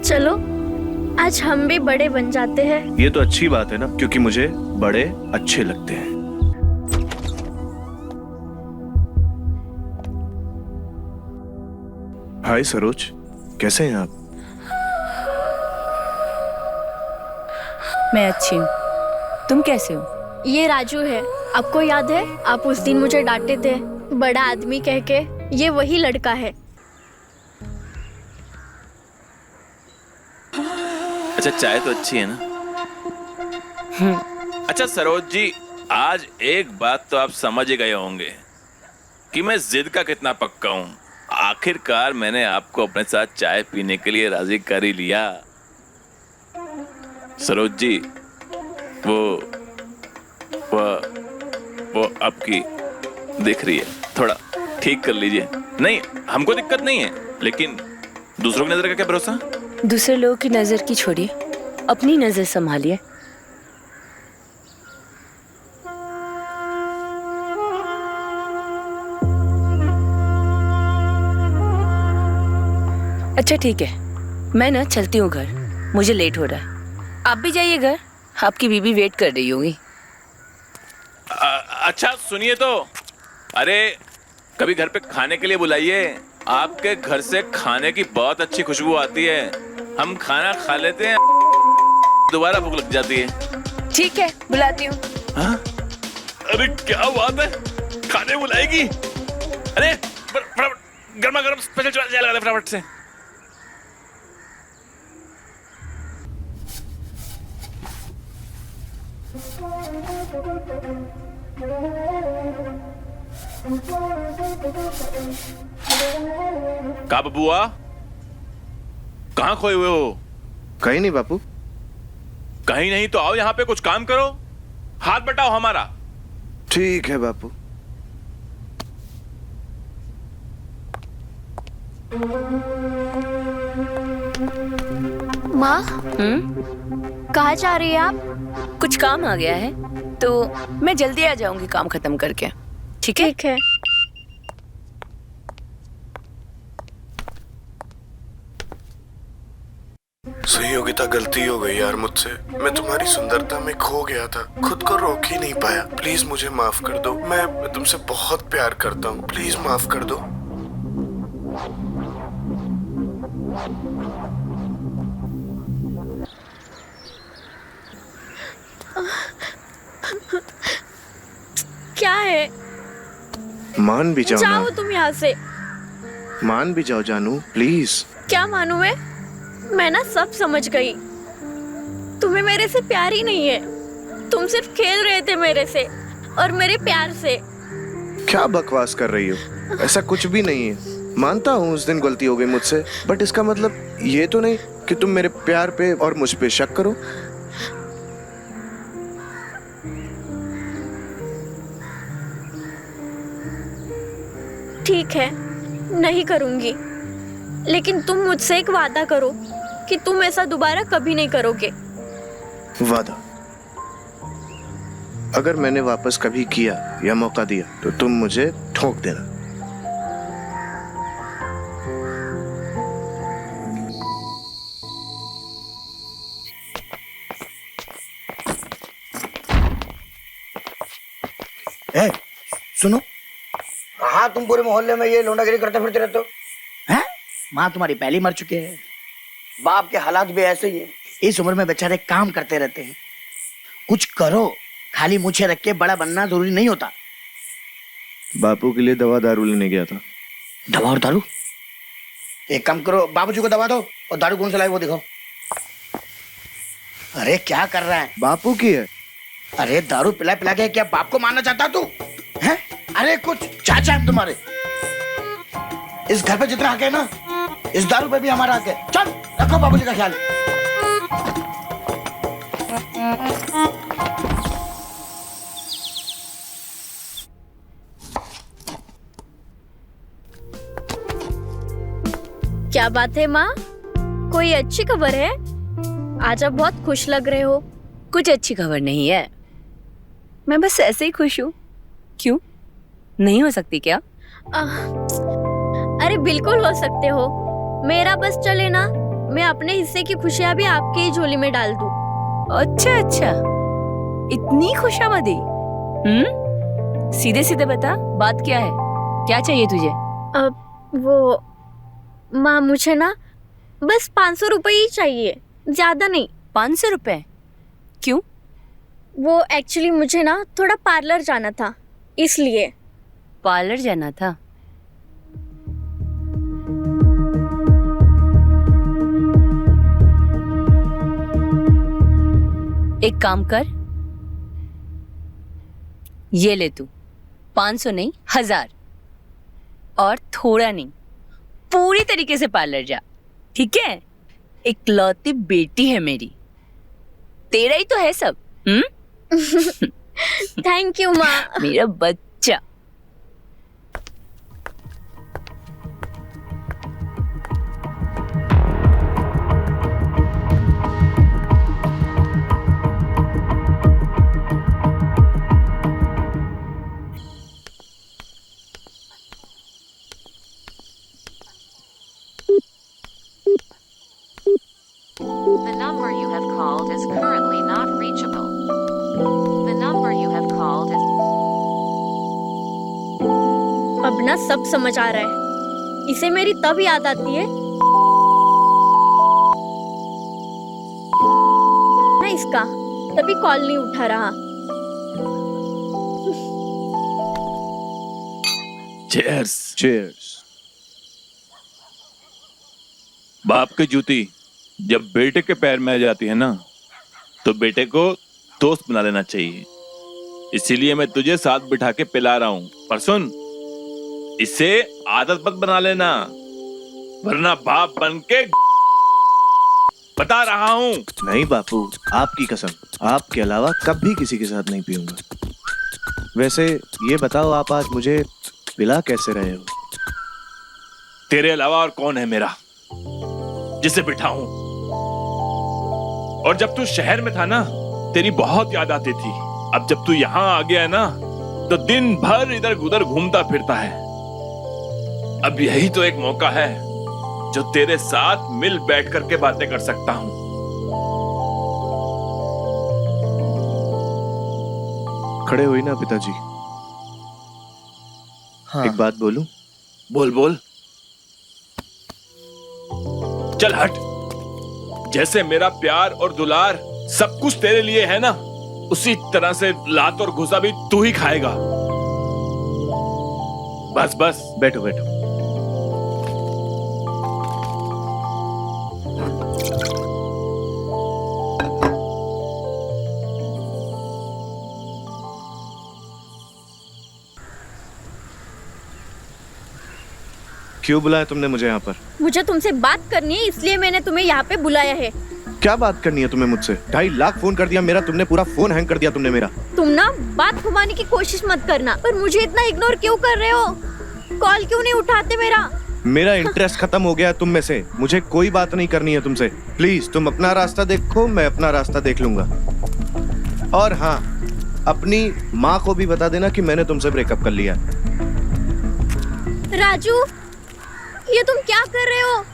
चलो आज हम भी बड़े बन जाते हैं। ये तो अच्छी बात है ना, क्योंकि मुझे बड़े अच्छे लगते हैं। हाय सरोज, कैसे हैं आप? मैं अच्छी हूँ, तुम कैसे हो? ये राजू है, आपको याद है आप उस दिन मुझे डांटे थे बड़ा आदमी कह के? ये वही लड़का है। अच्छा, चाय तो अच्छी है ना? अच्छा सरोज जी, आज एक बात तो आप समझ ही गए होंगे कि मैं जिद का कितना पक्का हूँ। आखिरकार मैंने आपको अपने साथ चाय पीने के लिए राजी कर ही लिया। सरोज जी, वो आपकी दिख रही है, थोड़ा ठीक कर लीजिए। नहीं, हमको दिक्कत नहीं है, लेकिन दूसरों की नजर का क्या भरोसा? दूसरे लोगों की नजर की छोड़िए, अपनी नजर संभालिए। अच्छा ठीक है, मैं ना चलती हूँ घर, मुझे लेट हो रहा है। आप भी जाइए घर, आपकी बीबी वेट कर रही होगी। अच्छा सुनिए तो, अरे कभी घर पे खाने के लिए बुलाइए। आपके घर से खाने की बहुत अच्छी खुशबू आती है। हम खाना खा लेते हैं, दोबारा भूख लग जाती है। ठीक है, बुलाती हूँ। हाँ? अरे क्या बात है, खाने बुलाएगी? अरे फटाफट गर्मा गर्म स्पेशल चाय लगा दे फटाफट से। का बबुआ, कहाँ खोए हुए हो? कहीं नहीं बापू। कहीं नहीं तो आओ यहाँ पे कुछ काम करो, हाथ बटाओ हमारा। ठीक है बापू। माँ, कहाँ जा रही है आप? कुछ काम आ गया है तो मैं जल्दी आ जाऊंगी काम खत्म करके। ठीक है? ठीक है। सहयोगिता, गलती हो गई यार मुझसे। मैं तुम्हारी सुंदरता में खो गया था, खुद को रोक ही नहीं पाया। प्लीज मुझे माफ कर दो, मैं तुमसे बहुत प्यार करता हूँ, प्लीज माफ कर दो। क्या है? मान भी जाओ जाओ ना। तुम यहाँ से। मान भी जाओ जानू, प्लीज। क्या मानूं मैं ना सब समझ गई। तुम्हें मेरे से प्यार ही नहीं है, तुम सिर्फ खेल रहे थे मेरे से और मेरे प्यार से। क्या बकवास कर रही हो? ऐसा कुछ भी नहीं है। मानता हूँ उस दिन गलती हो गई मुझसे, बट इसका मतलब ये तो नहीं कि तुम मेरे प्यार पे और मुझ पे शक करो। ठीक है, नहीं करूंगी, लेकिन तुम मुझसे एक वादा करो कि तुम ऐसा दोबारा कभी नहीं करोगे। वादा? अगर मैंने वापस कभी किया या मौका दिया तो तुम मुझे ठोक देना। ए, सुनो। हाँ, तुम पूरे मोहल्ले में ये लोंडागिरी करते फिरते रहते हो हैं? माँ तुम्हारी पहली मर चुके हैं, बाप के हालात भी ऐसे ही है। इस उम्र में बेचारे काम करते रहते हैं। कुछ करो, खाली मुझे रख के बड़ा बनना जरूरी नहीं होता। बापू के लिए दवा दारू लेने गया था। दवा और दारू? एक काम करो, बाबूजी को दवा दो और दारू कौन सा लाए वो दिखाओ। अरे क्या कर रहा है? बापू की है। अरे दारू पिला पिला के क्या बाप को मारना चाहता तू हैं? अरे कुछ चाचा है तुम्हारे। इस घर पे जितना हक है ना, इस दारू पे भी हमारा हक है। चल रखो बाबूजी का ख्याल। क्या बात है माँ, कोई अच्छी खबर है? आज आप बहुत खुश लग रहे हो। कुछ अच्छी खबर नहीं है, मैं बस ऐसे ही खुश हूँ। क्यों, नहीं हो सकती क्या? अरे बिल्कुल हो सकते हो, मेरा बस चले ना, मैं अपने हिस्से की खुशियाँ भी आपकी ही झोली में डाल दूं। अच्छा अच्छा, इतनी खुशामदी। सीधे सीधे बता, बात क्या है? क्या चाहिए तुझे? वो माँ, मुझे ना बस 500 रुपए ही चाहिए, ज्यादा नहीं। 500 रुपए? क्यों? वो एक्चुअली मुझे ना थोड़ा पार्लर जाना था, इसलिए। पार्लर जाना था? एक काम कर, ये ले तू। 500 नहीं, 1000। और थोड़ा नहीं, पूरी तरीके से पार्लर जा, ठीक है? इकलौती बेटी है मेरी, तेरा ही तो है सब। थैंक यू माँ। मेरा बच्चा। The number you have called is currently not reachable. The number you have called is... अब ना सब समझ आ रहा है, इसे मेरी तब याद आती है ना इसका, तभी कॉल नहीं उठा रहा। चीयर्स। चीयर्स। बाप की जूती जब बेटे के पैर में आ जाती है ना, तो बेटे को दोस्त बना लेना चाहिए। इसीलिए मैं तुझे साथ बिठा के पिला रहा हूं। पर सुन, इसे आदत मत बना लेना, वरना बाप बन के बता रहा हूं। नहीं बापू, आपकी कसम, आपके अलावा कभी किसी के साथ नहीं पीऊंगा। वैसे ये बताओ, आप आज मुझे पिला कैसे रहे हो? तेरे अलावा और कौन है मेरा जिसे बिठाऊं? और जब तू शहर में था ना, तेरी बहुत याद आती थी। अब जब तू यहाँ आ गया है ना, तो दिन भर इधर उधर घूमता फिरता है। अब यही तो एक मौका है जो तेरे साथ मिल बैठ करके बातें कर सकता हूं। खड़े हुई ना पिताजी। हाँ। एक बात बोलूं? बोल बोल। चल हट। जैसे मेरा प्यार और दुलार सब कुछ तेरे लिए है ना, उसी तरह से लात और घुसा भी तू ही खाएगा। बस बस, बैठो बैठो। क्यों बुलाया तुमने मुझे यहाँ पर? मुझे तुमसे बात करनी है, इसलिए मैंने तुम्हें यहाँ पे बुलाया है। क्या बात करनी है तुम्हें मुझसे? 2.5 लाख फोन कर दिया मेरा तुमने, पूरा फोन हैंग कर दिया तुमने मेरा। तुम ना बात घुमाने की कोशिश मत करना। पर मुझे इतना इग्नोर क्यों कर रहे हो? कॉल क्यों नहीं उठाते मेरा? मेरा इंटरेस्ट खत्म हो गया तुम में से। मुझे कोई बात नहीं करनी है तुमसे। प्लीज तुम अपना रास्ता देखो, मैं अपना रास्ता देख लूंगा। और हाँ, अपनी माँ को भी बता देना कि मैंने तुमसे ब्रेकअप कर लिया। राजू, ये तुम क्या कर रहे हो?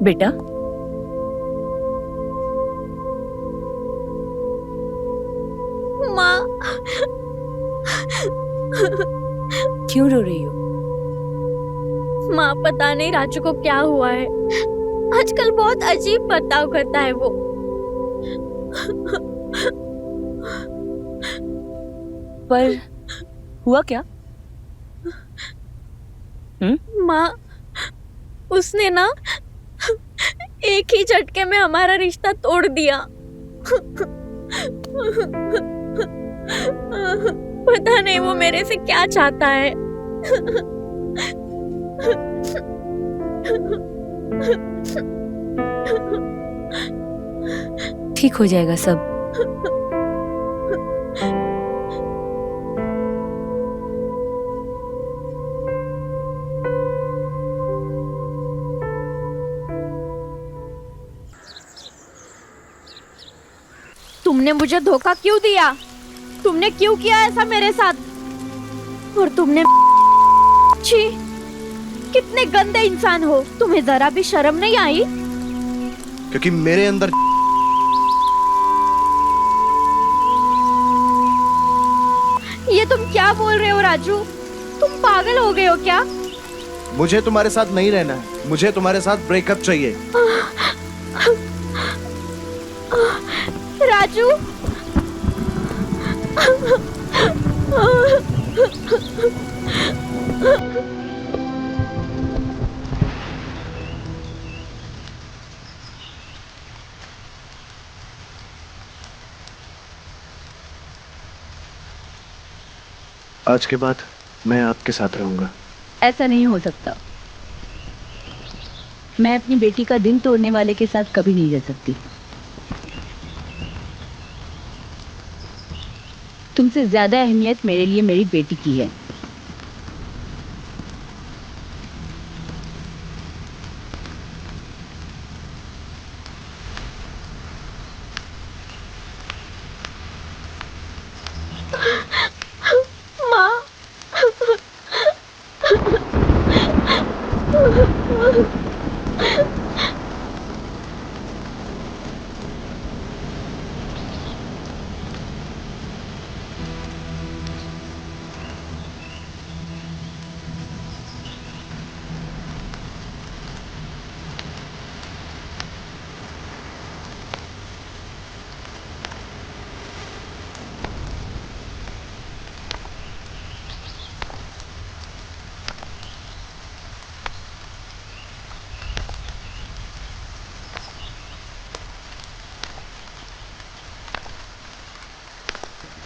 बेटा, माँ, क्यों रो रही हो? माँ, पता नहीं राजू को क्या हुआ है। आजकल बहुत अजीब बर्ताव करता है वो। पर हुआ क्या? माँ, उसने ना एक ही झटके में हमारा रिश्ता तोड़ दिया। पता नहीं वो मेरे से क्या चाहता है। ठीक हो जाएगा सब। तुमने मुझे धोखा क्यों दिया? तुमने क्यों किया ऐसा मेरे साथ? और तुमने छी, कितने गंदे इंसान हो। तुम्हें जरा भी शर्म नहीं आई? क्योंकि मेरे अंदर ये तुम क्या बोल रहे हो राजू? तुम पागल हो गए हो क्या? मुझे तुम्हारे साथ नहीं रहना है, मुझे तुम्हारे साथ ब्रेकअप चाहिए। राजू, आज के बाद मैं आपके साथ रहूंगा। ऐसा नहीं हो सकता। मैं अपनी बेटी का दिल तोड़ने वाले के साथ कभी नहीं रह सकती। तुमसे ज्यादा अहमियत मेरे लिए मेरी बेटी की है।